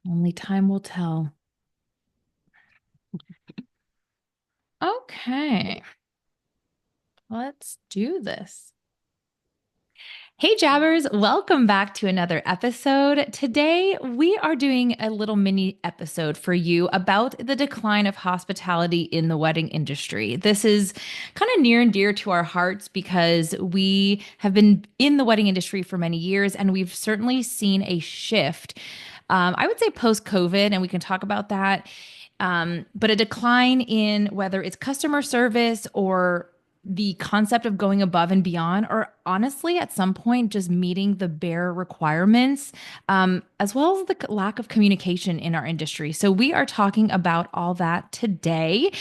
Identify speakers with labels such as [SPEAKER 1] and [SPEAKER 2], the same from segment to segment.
[SPEAKER 1] Only time will tell. Okay, let's do this. Hey, Jabbers, welcome back to another episode. Today, we are doing a little mini episode for you about the decline of hospitality in the wedding industry. This is kind of near and dear to our hearts because we have been in the wedding industry for many years and we've certainly seen a shift. I would say post COVID, and we can talk about that. But a decline in whether it's customer service or the concept of going above and beyond, or honestly, at some point, just meeting the bare requirements, as well as the lack of communication in our industry. So, we are talking about all that today.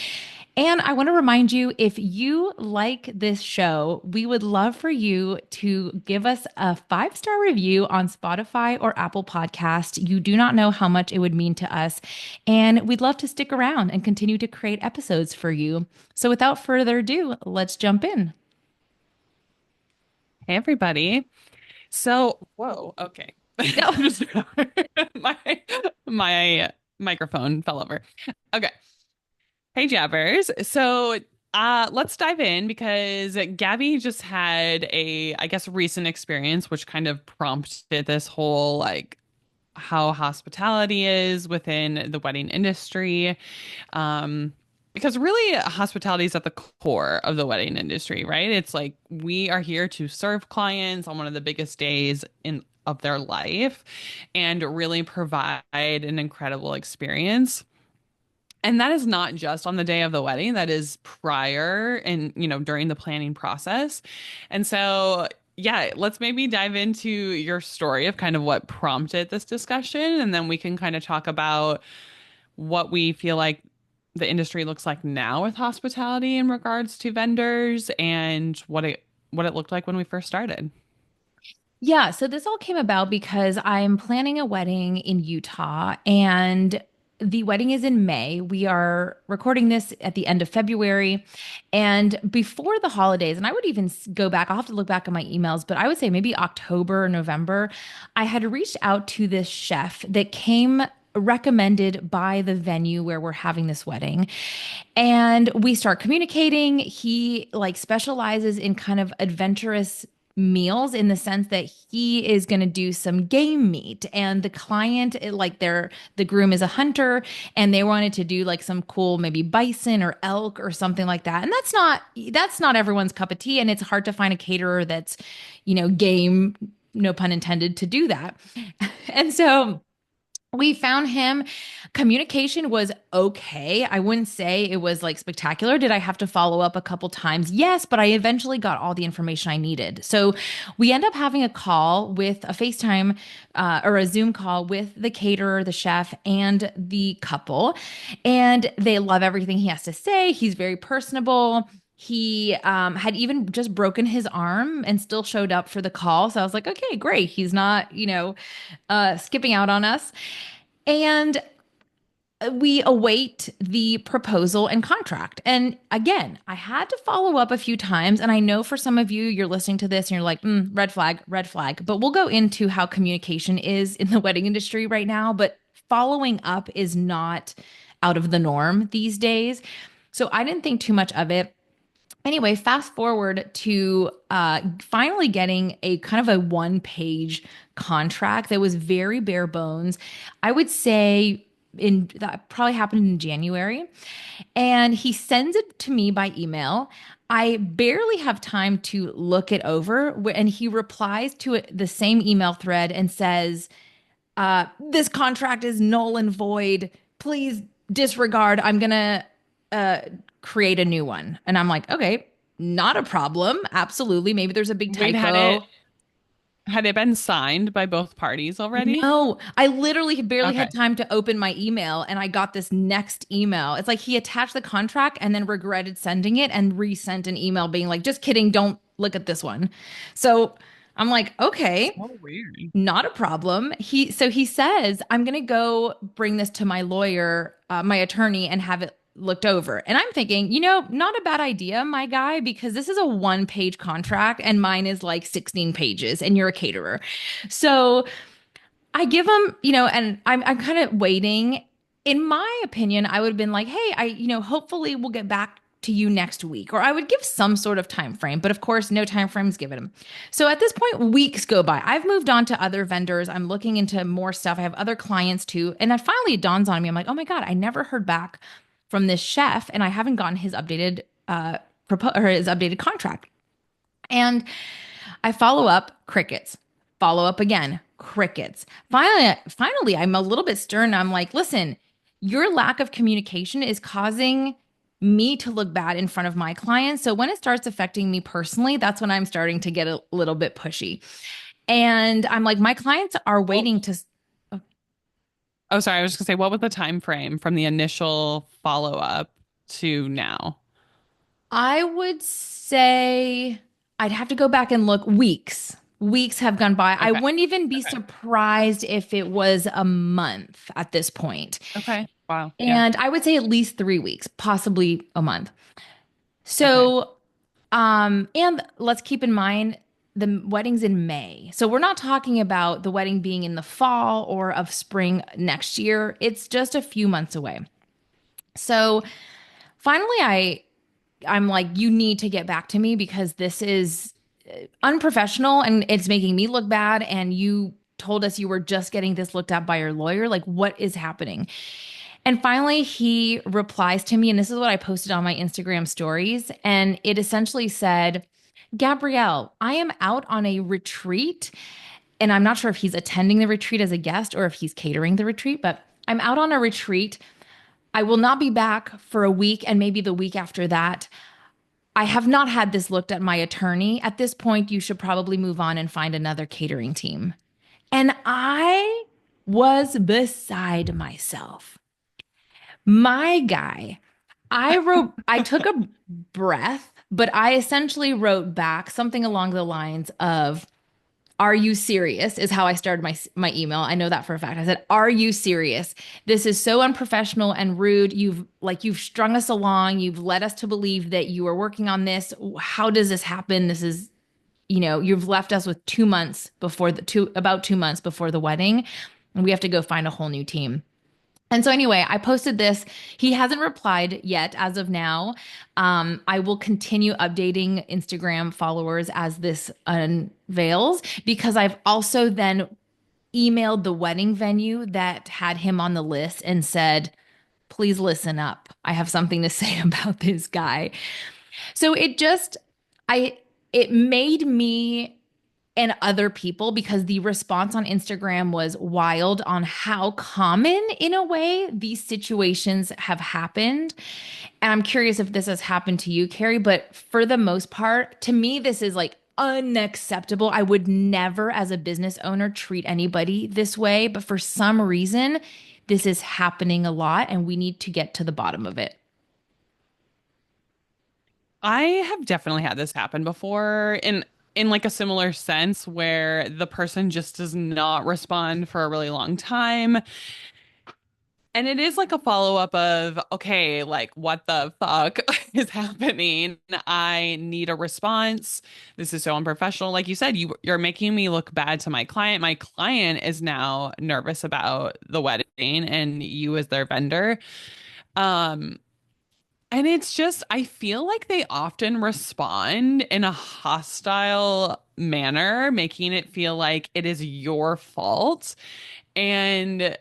[SPEAKER 1] And I want to remind you, if you like this show, we would love for you to give us a 5-star review on Spotify or Apple Podcast. You do not know how much it would mean to us. And we'd love to stick around and continue to create episodes for you. So without further ado, let's jump in.
[SPEAKER 2] Hey everybody. Whoa, okay.
[SPEAKER 1] No.
[SPEAKER 2] I'm just my my microphone fell over. Okay. Hey Jabbers. Let's dive in because Gabby just had I guess, recent experience which kind of prompted this whole how hospitality is within the wedding industry. Um, because really, hospitality is at the core of the wedding industry, right? It's like we are here to serve clients on one of the biggest days in of their life and really provide an incredible experience. And that is not just on the day of the wedding, that is prior and, during the planning process. And so, yeah, let's maybe dive into your story of kind of what prompted this discussion, and then we can kind of talk about what we feel like the industry looks like now with hospitality in regards to vendors and what it looked like when we first started.
[SPEAKER 1] Yeah, so this all came about because I'm planning a wedding in Utah and the wedding is in May. We are recording this at the end of February and before the holidays. And I would even go back, I'll have to look back at my emails, but I would say maybe October or November. I had reached out to this chef that came recommended by the venue where we're having this wedding. And we start communicating. He like specializes in kind of adventurous meals in the sense that he is going to do some game meat and the client the groom is a hunter and they wanted to do like some cool maybe bison or elk or something like that, and that's not everyone's cup of tea, and it's hard to find a caterer that's game, no pun intended, to do that. And so we found him. Communication was okay. I wouldn't say it was like spectacular. Did I have to follow up a couple times? Yes, but I eventually got all the information I needed. So we end up having a call with a FaceTime or a Zoom call with the caterer, the chef, and the couple. And they love everything he has to say. He's very personable. He had even just broken his arm and still showed up for the call. So I was like, okay, great. He's not, skipping out on us. And we await the proposal and contract. And again, I had to follow up a few times. And I know for some of you, you're listening to this and you're like, red flag, red flag. But we'll go into how communication is in the wedding industry right now. But following up is not out of the norm these days. So I didn't think too much of it. Anyway, fast forward to finally getting a kind of a 1-page contract that was very bare bones. I would say that probably happened in January. And he sends it to me by email. I barely have time to look it over. And he replies to the same email thread and says, this contract is null and void. Please disregard. I'm going to uh, create a new one. And I'm like, okay, not a problem. Absolutely. Maybe there's a big
[SPEAKER 2] Wait,
[SPEAKER 1] typo.
[SPEAKER 2] had it been signed by both parties already?
[SPEAKER 1] No, I literally barely
[SPEAKER 2] Okay.
[SPEAKER 1] had time to open my email and I got this next email. It's like he attached the contract and then regretted sending it and resent an email being like, just kidding, don't look at this one. So I'm like, okay,
[SPEAKER 2] So weird.
[SPEAKER 1] not a problem. He says, I'm gonna go bring this to my lawyer, my attorney, and have it looked over. And I'm thinking, not a bad idea, my guy, because this is a 1-page contract and mine is like 16 pages and you're a caterer. So I give them, and I'm kind of waiting. In my opinion, I would have been like, hey, hopefully we'll get back to you next week, or I would give some sort of time frame. But of course, no time frames given them. So at this point, weeks go by. I've moved on to other vendors. I'm looking into more stuff. I have other clients too, and then finally it dawns on me. I'm like, oh my god, I never heard back from this chef, and I haven't gotten his updated or his updated contract. And I follow up, crickets. Follow up again, crickets. Finally, I'm a little bit stern. I'm like, listen, your lack of communication is causing me to look bad in front of my clients. So when it starts affecting me personally, that's when I'm starting to get a little bit pushy. And I'm like, my clients are
[SPEAKER 2] Well,
[SPEAKER 1] waiting to.
[SPEAKER 2] oh, sorry. I was just gonna say, what was the time frame from the initial follow up to now?
[SPEAKER 1] I would say I'd have to go back and look. Weeks have gone by. I
[SPEAKER 2] Okay.
[SPEAKER 1] wouldn't even be
[SPEAKER 2] Okay.
[SPEAKER 1] surprised if it was a month at this point.
[SPEAKER 2] Okay. Wow. Yeah.
[SPEAKER 1] And I would say at least 3 weeks, possibly a month.
[SPEAKER 2] Okay.
[SPEAKER 1] So, and let's keep in mind the wedding's in May. So we're not talking about the wedding being in the fall or of spring next year. It's just a few months away. So finally, I'm like, you need to get back to me because this is unprofessional and it's making me look bad. And you told us you were just getting this looked at by your lawyer. Like, what is happening? And finally, he replies to me, and this is what I posted on my Instagram stories. And it essentially said, Gabrielle, I am out on a retreat. And I'm not sure if he's attending the retreat as a guest or if he's catering the retreat, but I'm out on a retreat. I will not be back for a week and maybe the week after that. I have not had this looked at my attorney. At this point, you should probably move on and find another catering team. And I was beside myself. My guy, I took a breath, but I essentially wrote back something along the lines of, are you serious? Is how I started my email. I know that for a fact. I said, "Are you serious? This is so unprofessional and rude. You've strung us along. You've led us to believe that you are working on this. How does this happen? This is, you've left us with 2 months before about 2 months before the wedding, and we have to go find a whole new team." And so anyway, I posted this. He hasn't replied yet as of now. I will continue updating Instagram followers as this unveils because I've also then emailed the wedding venue that had him on the list and said, please listen up. I have something to say about this guy. So I, it made me and other people because the response on Instagram was wild on how common, in a way, these situations have happened. And I'm curious if this has happened to you, Carrie, but for the most part, to me, this is like unacceptable. I would never, as a business owner, treat anybody this way. But for some reason, this is happening a lot, and we need to get to the bottom of it.
[SPEAKER 2] I have definitely had this happen before in like a similar sense where the person just does not respond for a really long time. And it is like a follow-up of, okay, like what the fuck is happening? I need a response. This is so unprofessional. Like you said, you're making me look bad to my client. My client is now nervous about the wedding and you as their vendor. Um, and it's just, I feel like they often respond in a hostile manner, making it feel like it is your fault and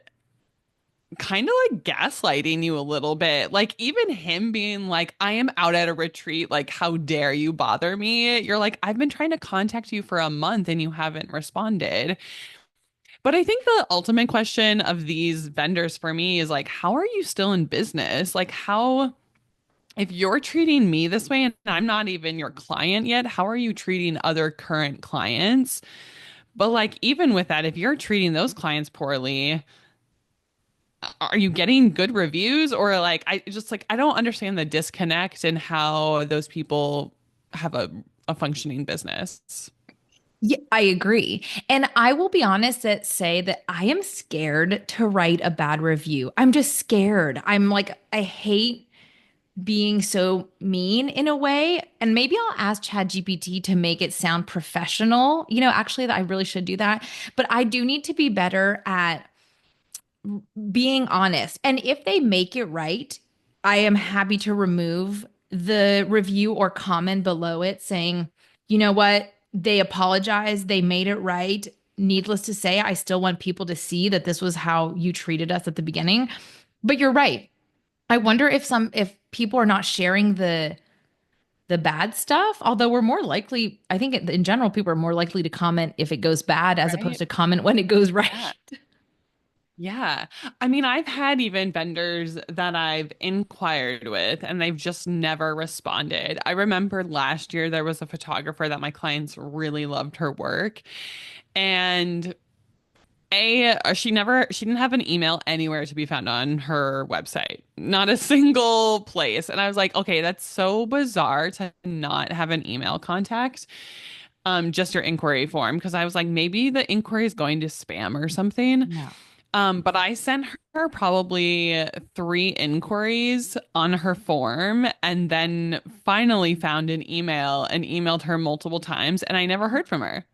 [SPEAKER 2] kind of like gaslighting you a little bit. Like, even him being like, I am out at a retreat. Like, how dare you bother me? You're like, I've been trying to contact you for a month and you haven't responded. But I think the ultimate question of these vendors for me is like, how are you still in business? Like, how if you're treating me this way and I'm not even your client yet, how are you treating other current clients? But like even with that, if you're treating those clients poorly, are you getting good reviews or like I just like I don't understand the disconnect and how those people have a functioning business.
[SPEAKER 1] Yeah, I agree. And I will be honest that say that I am scared to write a bad review. I'm just scared. I'm like, I hate being so mean in a way. And maybe I'll ask ChatGPT to make it sound professional. Actually, that I really should do that. But I do need to be better at being honest. And if they make it right, I am happy to remove the review or comment below it saying, you know what? They apologized. They made it right. Needless to say, I still want people to see that this was how you treated us at the beginning. But you're right. I wonder if people are not sharing the bad stuff, although we're more likely, I think in general, people are more likely to comment if it goes bad as opposed
[SPEAKER 2] Right?
[SPEAKER 1] to comment when it goes right.
[SPEAKER 2] Yeah. Yeah. I mean, I've had even vendors that I've inquired with and they've just never responded. I remember last year there was a photographer that my clients really loved her work. And she didn't have an email anywhere to be found on her website. Not a single place. And I was like, okay, that's so bizarre to not have an email contact. Just your inquiry form. Because I was like, maybe the inquiry is going to spam or something.
[SPEAKER 1] Yeah.
[SPEAKER 2] But I sent her probably three inquiries on her form and then finally found an email and emailed her multiple times and I never heard from her.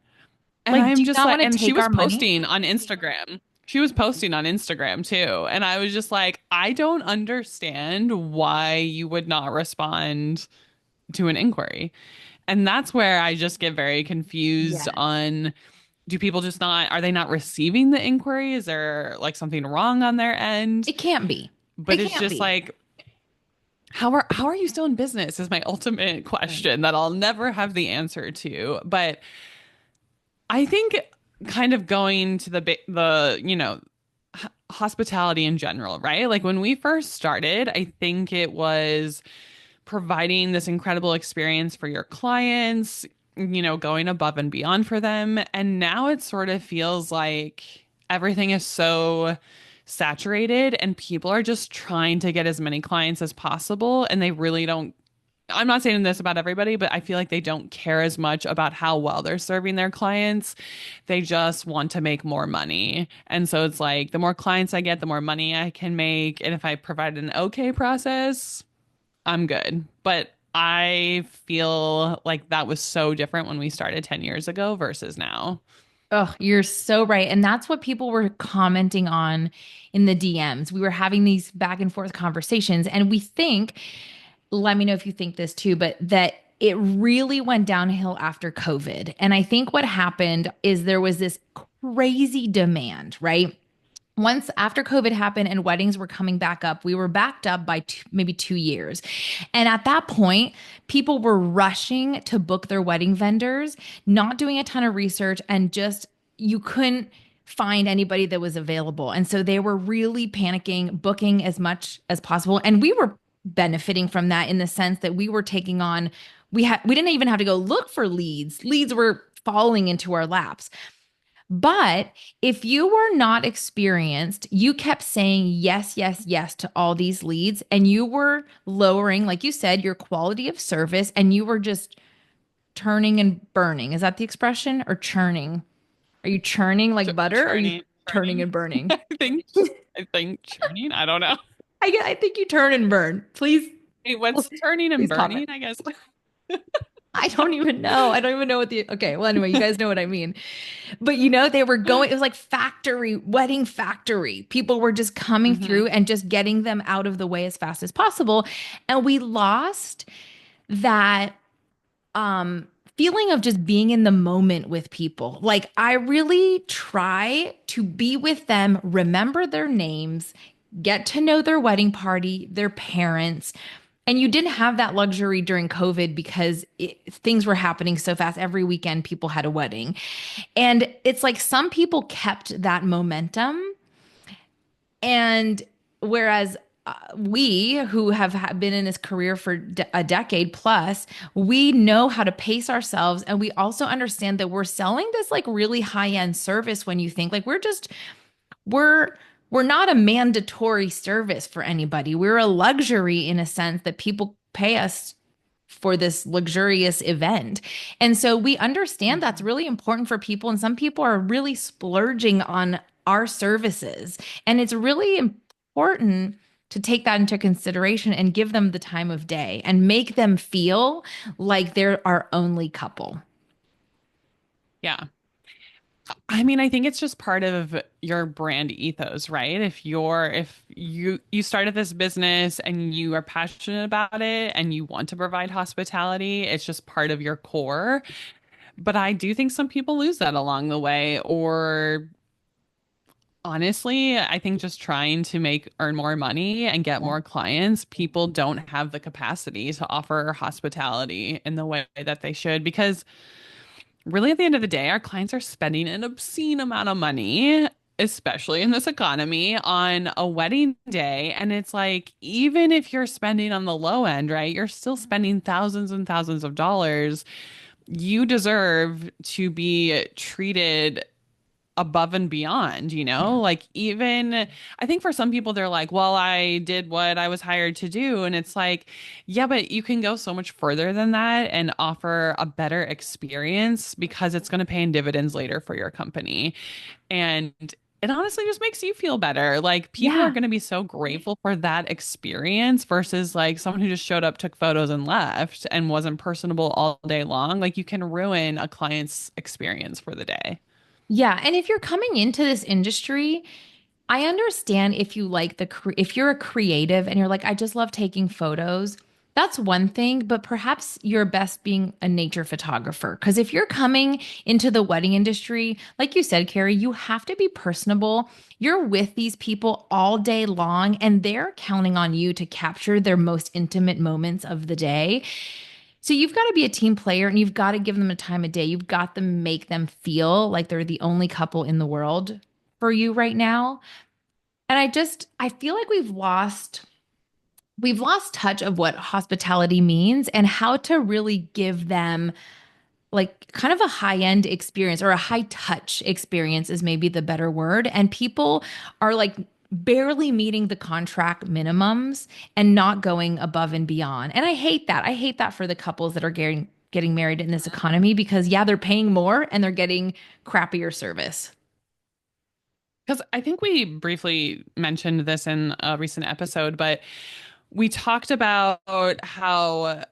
[SPEAKER 2] And
[SPEAKER 1] Like, do
[SPEAKER 2] I'm
[SPEAKER 1] you
[SPEAKER 2] just
[SPEAKER 1] not
[SPEAKER 2] like,
[SPEAKER 1] want to
[SPEAKER 2] and she
[SPEAKER 1] take
[SPEAKER 2] was
[SPEAKER 1] our money?
[SPEAKER 2] posting on Instagram. She was posting on Instagram too. And I was just like, I don't understand why you would not respond to an inquiry. And that's where I just get very confused
[SPEAKER 1] Yes.
[SPEAKER 2] on, do people just not, are they not receiving the inquiry? Is there like something wrong on their end?
[SPEAKER 1] It can't be. It
[SPEAKER 2] But it's
[SPEAKER 1] can't
[SPEAKER 2] just
[SPEAKER 1] be.
[SPEAKER 2] like, how are you still in business is my ultimate
[SPEAKER 1] Right.
[SPEAKER 2] question that I'll never have the answer to. But I think kind of going to hospitality in general, right? Like when we first started, I think it was providing this incredible experience for your clients, going above and beyond for them. And now it sort of feels like everything is so saturated and people are just trying to get as many clients as possible and they really don't. I'm not saying this about everybody, but I feel like they don't care as much about how well they're serving their clients. They just want to make more money. And so it's like the more clients I get, the more money I can make. And if I provide an okay process, I'm good. But I feel like that was so different when we started 10 years ago versus now.
[SPEAKER 1] Oh, you're so right. And that's what people were commenting on in the DMs. We were having these back and forth conversations, and we think, let me know if you think this too, but that it really went downhill after COVID. And I think what happened is there was this crazy demand, right? Once after COVID happened and weddings were coming back up, we were backed up by maybe 2 years. And at that point, people were rushing to book their wedding vendors, not doing a ton of research, and just you couldn't find anybody that was available. And so they were really panicking, booking as much as possible. And we were benefiting from that in the sense that we were taking on, we didn't even have to go look for leads. Leads were falling into our laps. But if you were not experienced, you kept saying yes, yes, yes to all these leads, and you were lowering, like you said, your quality of service, and you were just turning and burning. Is that the expression? Or churning? Are you churning like butter? Or are you turning
[SPEAKER 2] Churning.
[SPEAKER 1] and burning?
[SPEAKER 2] I think churning. I don't know.
[SPEAKER 1] I think you turn and burn. Please,
[SPEAKER 2] Hey, what's turning and
[SPEAKER 1] please comment.
[SPEAKER 2] burning, I guess.
[SPEAKER 1] I don't even know. I don't even know what the, okay. Well, anyway, you guys know what I mean. But they were going, it was like factory, wedding factory. People were just coming
[SPEAKER 2] Hmm.
[SPEAKER 1] through and just getting them out of the way as fast as possible. And we lost that um feeling of just being in the moment with people. Like I really try to be with them, remember their names, get to know their wedding party, their parents. And you didn't have that luxury during COVID because things were happening so fast. Every weekend, people had a wedding. And it's like some people kept that momentum. And whereas we who have been in this career for a decade plus, we know how to pace ourselves. And we also understand that we're selling this like really high end service when you think like we're, we're not a mandatory service for anybody. We're a luxury in a sense that people pay us for this luxurious event. And so we understand that's
[SPEAKER 2] Hmm.
[SPEAKER 1] really important for people. And some people are really splurging on our services. And it's really important. to take that into consideration and give them the time of day and make them feel like they're our only couple.
[SPEAKER 2] Yeah. I mean, I think it's just part of your brand ethos, right? If you started this business and you are passionate about it and you want to provide hospitality, it's just part of your core. But I do think some people lose that along the way, or honestly, I think just trying to make earn more money and get
[SPEAKER 1] Yeah.
[SPEAKER 2] more clients, people don't have the capacity to offer hospitality in the way that they should because really at the end of the day, our clients are spending an obscene amount of money, especially in this economy, on a wedding day. And it's like, even if you're spending on the low end, right, you're still spending thousands and thousands of dollars. You deserve to be treated above and beyond, you
[SPEAKER 1] Yeah.
[SPEAKER 2] know? Like even I think for some people they're like, "Well, I did what I was hired to do." And it's like, "Yeah, but you can go so much further than that and offer a better experience because it's going to pay in dividends later for your company." And it honestly just makes you feel better. Like people are
[SPEAKER 1] Yeah.
[SPEAKER 2] going to be so grateful for that experience versus like someone who just showed up, took photos and left and wasn't personable all day long. Like you can ruin a client's experience for the day.
[SPEAKER 1] Yeah. And if you're coming into this industry, I understand if you like if you're a creative and you're like, I just love taking photos. That's one thing, but perhaps you're best being a nature photographer. Because if you're coming into the wedding industry, like you said, Carrie, you have to be personable. You're with these people all day long, and they're counting on you to capture their most intimate moments of the day. So you've got to be a team player and you've got to give them a time of day. You've got to make them feel like they're the only couple in the world for you right now. And I feel like we've lost touch of what hospitality means and how to really give them like kind of a high-end experience or a high touch experience is maybe the better word. And people are like barely meeting the contract minimums and not going above and beyond. And I hate that. I hate that for the couples that are getting married in this economy because yeah, they're paying more and they're getting crappier service.
[SPEAKER 2] Because I think we briefly mentioned this in a recent episode, but we talked about how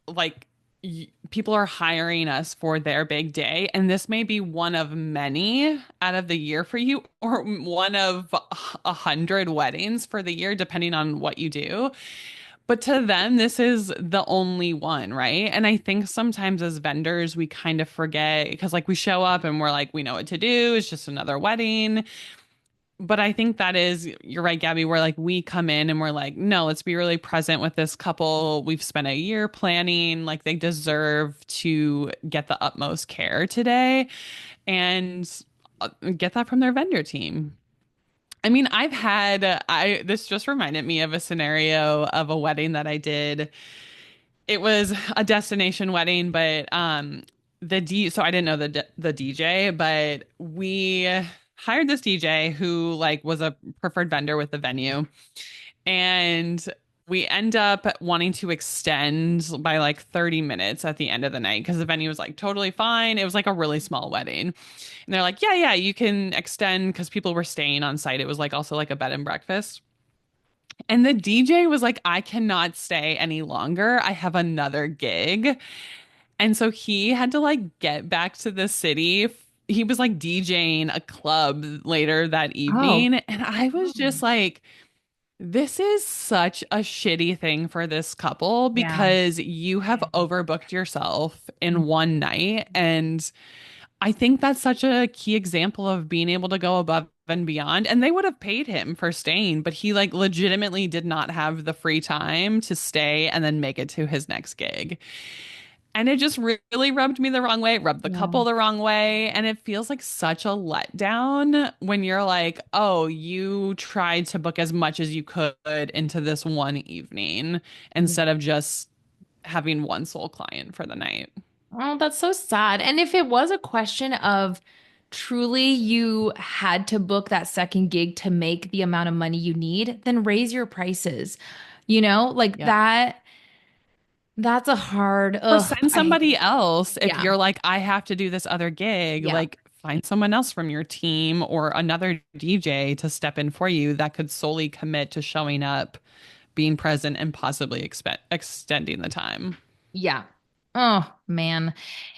[SPEAKER 2] like people are hiring us for their big day, and this may be one of many out of the year for you, or one of 100 weddings for the year, depending on what you do. But to them, this is the only one, right? And I think sometimes as vendors, we kind of forget because like we show up and we're like, we know what to do. It's just another wedding. But I think that is, you're right, Gabby. We're like, we come in and we're like, no, let's be really present with this couple. We've spent a year planning, like, they deserve to get the utmost care today and get that from their vendor team. I mean, this just reminded me of a scenario of a wedding that I did. It was a destination wedding, but so I didn't know the DJ, but we hired this DJ who like was a preferred vendor with the venue, and we end up wanting to extend by like 30 minutes at the end of the night because the venue was like totally fine. It was like a really small wedding. And they're like, yeah, you can extend because people were staying on site. It was like also like a bed and breakfast. And the DJ was like, I cannot stay any longer. I have another gig. And so he had to like get back to the city. He was like DJing a club later that
[SPEAKER 1] Oh,
[SPEAKER 2] evening. And I was just like, this is such a shitty thing for this couple
[SPEAKER 1] yeah.
[SPEAKER 2] because you have overbooked yourself in one night. And I think that's such a key example of being able to go above and beyond. And they would have paid him for staying, but he like legitimately did not have the free time to stay and then make it to his next gig. And it just really rubbed me the wrong way, rubbed the
[SPEAKER 1] Yeah.
[SPEAKER 2] couple the wrong way. And it feels like such a letdown when you're like, oh, you tried to book as much as you could into this one evening instead of just having one sole client for the night.
[SPEAKER 1] Oh, that's so sad. And if it was a question of truly you had to book that second gig to make the amount of money you need, then raise your prices. Like
[SPEAKER 2] Yeah.
[SPEAKER 1] that's a hard,
[SPEAKER 2] Or
[SPEAKER 1] ugh,
[SPEAKER 2] send
[SPEAKER 1] I hate it.
[SPEAKER 2] somebody else if
[SPEAKER 1] Yeah.
[SPEAKER 2] you're like, I have to do this other gig.
[SPEAKER 1] Yeah.
[SPEAKER 2] Like, find someone else from your team or another DJ to step in for you that could solely commit to showing up, being present, and possibly extending the time.
[SPEAKER 1] Yeah. Oh, man.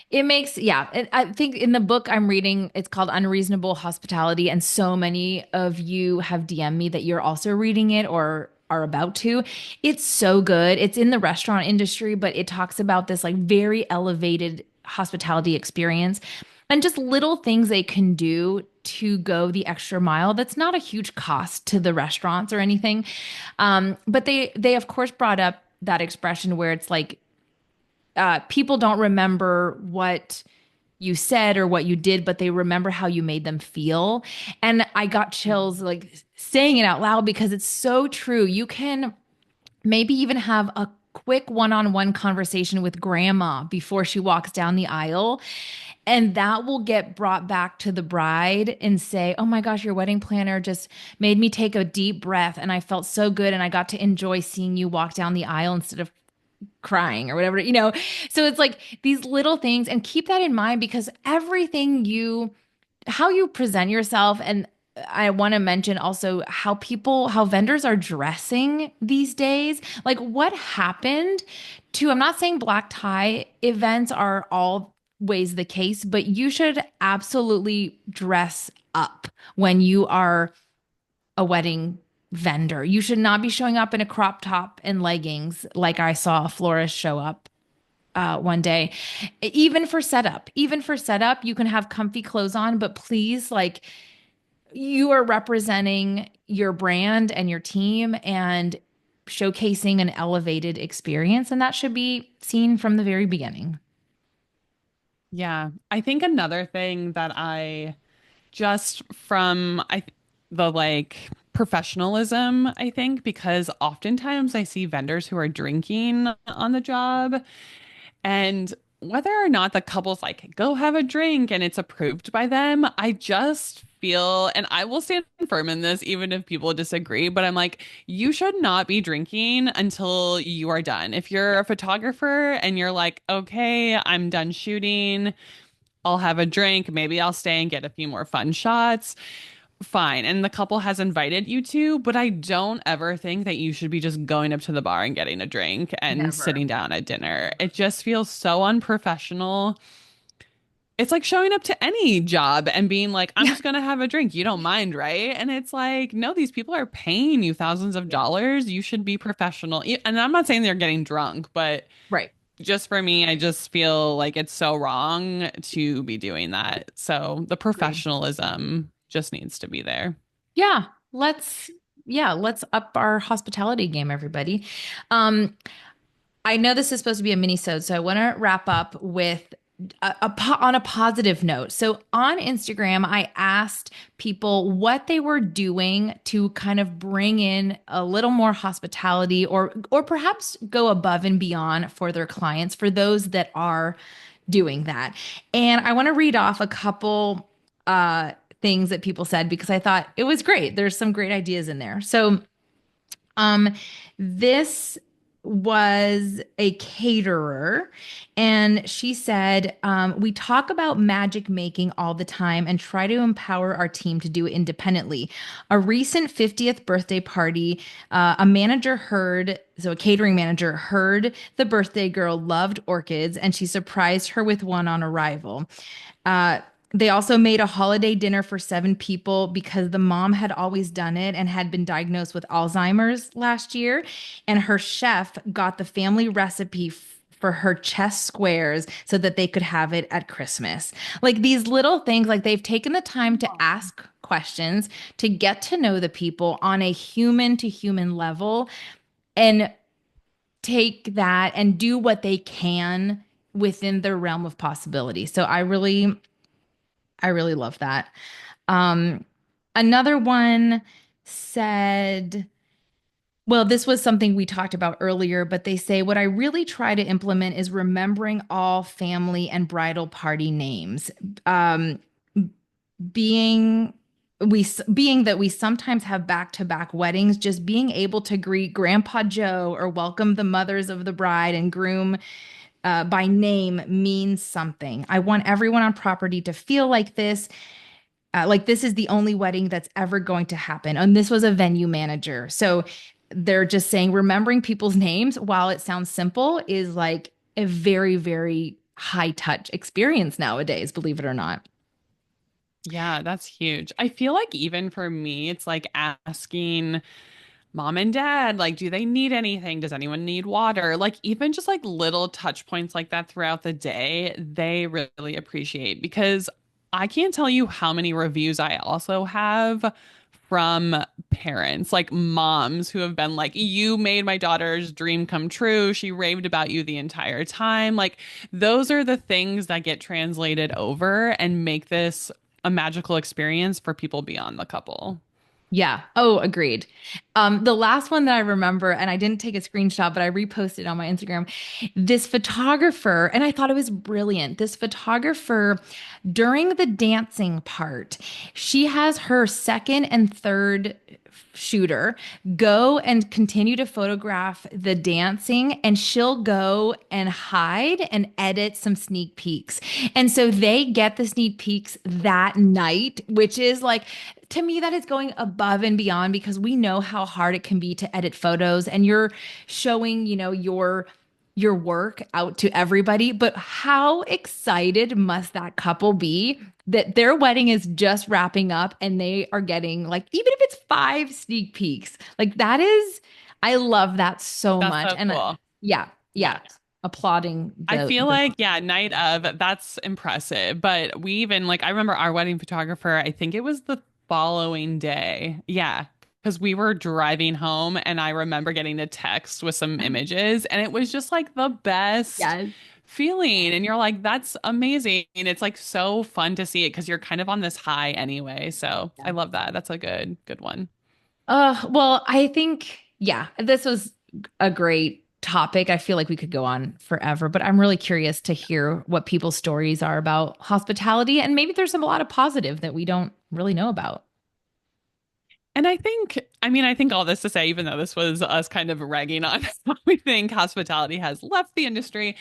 [SPEAKER 1] It makes, yeah. I think in the book I'm reading, it's called Unreasonable Hospitality. And so many of you have DM'd me that you're also reading it or are about to. It's so good. It's in the restaurant industry, but it talks about this like very elevated hospitality experience and just little things they can do to go the extra mile. That's not a huge cost to the restaurants or anything. But they of course brought up that expression where it's like people don't remember what you said or what you did, but they remember how you made them feel. And I got chills like saying it out loud because it's so true. You can maybe even have a quick one-on-one conversation with grandma before she walks down the aisle. And that will get brought back to the bride and say, oh my gosh, your wedding planner just made me take a deep breath and I felt so good. And I got to enjoy seeing you walk down the aisle instead of crying or whatever, you know? So it's like these little things, and keep that in mind because everything how you present yourself. And I want to mention also how vendors are dressing these days. Like what happened I'm not saying black tie events are always the case, but you should absolutely dress up when you are a wedding vendor. You should not be showing up in a crop top and leggings like I saw a florist show up one day. Even for setup, you can have comfy clothes on, but please, like, you are representing your brand and your team and showcasing an elevated experience, and that should be seen from the very beginning.
[SPEAKER 2] Yeah, I think another thing that I just from the like professionalism, I think, because oftentimes I see vendors who are drinking on the job, and whether or not the couple's like, go have a drink and it's approved by them, I just feel, and I will stand firm in this even if people disagree, but I'm like, you should not be drinking until you are done. If you're a photographer and you're like, okay, I'm done shooting, I'll have a drink, maybe I'll stay and get a few more fun shots. Fine. And the couple has invited you to, but I don't ever think that you should be just going up to the bar and getting a drink and
[SPEAKER 1] Never.
[SPEAKER 2] sitting down at dinner. It just feels so unprofessional. It's like showing up to any job and being like, I'm
[SPEAKER 1] Yeah.
[SPEAKER 2] just going to have a drink. You don't mind, right? And it's like, no, these people are paying you thousands of
[SPEAKER 1] Yeah.
[SPEAKER 2] dollars. You should be professional. And I'm not saying they're getting drunk, but
[SPEAKER 1] Right.
[SPEAKER 2] just for me, I just feel like it's so wrong to be doing that. So the
[SPEAKER 1] Agreed.
[SPEAKER 2] professionalism just needs to be there.
[SPEAKER 1] Yeah. Let's up our hospitality game, everybody. Um, I know this is supposed to be a mini-sode, so I want to wrap up with on a positive note. So on Instagram, I asked people what they were doing to kind of bring in a little more hospitality or perhaps go above and beyond for their clients, for those that are doing that. And I want to read off a couple things that people said because I thought it was great. There's some great ideas in there. So um, this was a caterer, and she said, we talk about magic making all the time and try to empower our team to do it independently. A recent 50th birthday party, a catering manager heard the birthday girl loved orchids, and she surprised her with one on arrival. They also made a holiday dinner for 7 people because the mom had always done it and had been diagnosed with Alzheimer's last year. And her chef got the family recipe for her chess squares so that they could have it at Christmas. Like these little things, like they've taken the time to ask questions, to get to know the people on a human to human level, and take that and do what they can within their realm of possibility. So I really love that. Um, Another one said, well, this was something we talked about earlier, but they say, what I really try to implement is remembering all family and bridal party names. Being being that we sometimes have back-to-back weddings, just being able to greet Grandpa Joe or welcome the mothers of the bride and groom by name means something. I want everyone on property to feel like this is the only wedding that's ever going to happen. And this was a venue manager. So they're just saying remembering people's names, while it sounds simple, is like a very, very high touch experience nowadays, believe it or not.
[SPEAKER 2] Yeah, that's huge. I feel like even for me, it's like asking mom and dad, like, do they need anything? Does anyone need water? Like, even just like little touch points like that throughout the day, they really appreciate because I can't tell you how many reviews I also have from parents, like moms who have been like, you made my daughter's dream come true. She raved about you the entire time. Like, those are the things that get translated over and make this a magical experience for people beyond the couple.
[SPEAKER 1] Yeah. Oh, agreed. The last one that I remember, and I didn't take a screenshot, but I reposted on my Instagram, this photographer, and I thought it was brilliant. This photographer, during the dancing part, she has her second and third shooter go and continue to photograph the dancing, and she'll go and hide and edit some sneak peeks. And so they get the sneak peeks that night, which is like, to me, that is going above and beyond because we know how hard it can be to edit photos, and you're showing, your work out to everybody. But how excited must that couple be that their wedding is just wrapping up and they are getting, like, even if it's five sneak peeks, like that is, I love that so
[SPEAKER 2] That's
[SPEAKER 1] much.
[SPEAKER 2] so
[SPEAKER 1] And
[SPEAKER 2] cool.
[SPEAKER 1] yeah,
[SPEAKER 2] Yeah.
[SPEAKER 1] yeah, applauding
[SPEAKER 2] I feel
[SPEAKER 1] the
[SPEAKER 2] like, yeah, night of, that's impressive. But we even, like, I remember our wedding photographer, I think it was the following day. Yeah. Because we were driving home and I remember getting a text with some images and it was just like the best
[SPEAKER 1] yes.
[SPEAKER 2] feeling. And you're like, that's amazing. And it's like so fun to see it because you're kind of on this high anyway. So I love that. That's a good one.
[SPEAKER 1] Well, I think, yeah, this was a great topic. I feel like we could go on forever, but I'm really curious to hear what people's stories are about hospitality. And maybe there's a lot of positive that we don't really know about.
[SPEAKER 2] And I think all this to say, even though this was us kind of ragging on how we think hospitality has left the industry,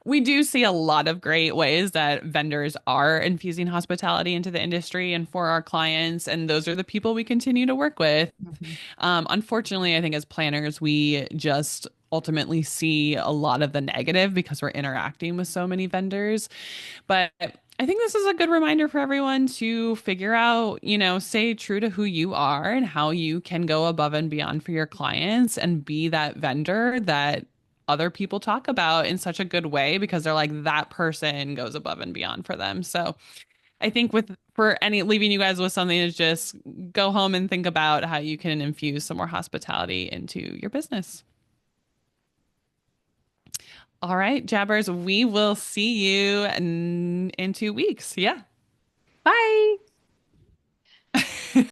[SPEAKER 2] we do see a lot of great ways that vendors are infusing hospitality into the industry and for our clients. And those are the people we continue to work with.
[SPEAKER 1] Mhm.
[SPEAKER 2] Unfortunately, I think as planners, we just ultimately see a lot of the negative because we're interacting with so many vendors. But I think this is a good reminder for everyone to figure out, stay true to who you are and how you can go above and beyond for your clients and be that vendor that other people talk about in such a good way because they're like, that person goes above and beyond for them. So I think for any leaving you guys with something is just go home and think about how you can infuse some more hospitality into your business. All right, Jabbers, we will see you in 2 weeks. Yeah.
[SPEAKER 1] Bye.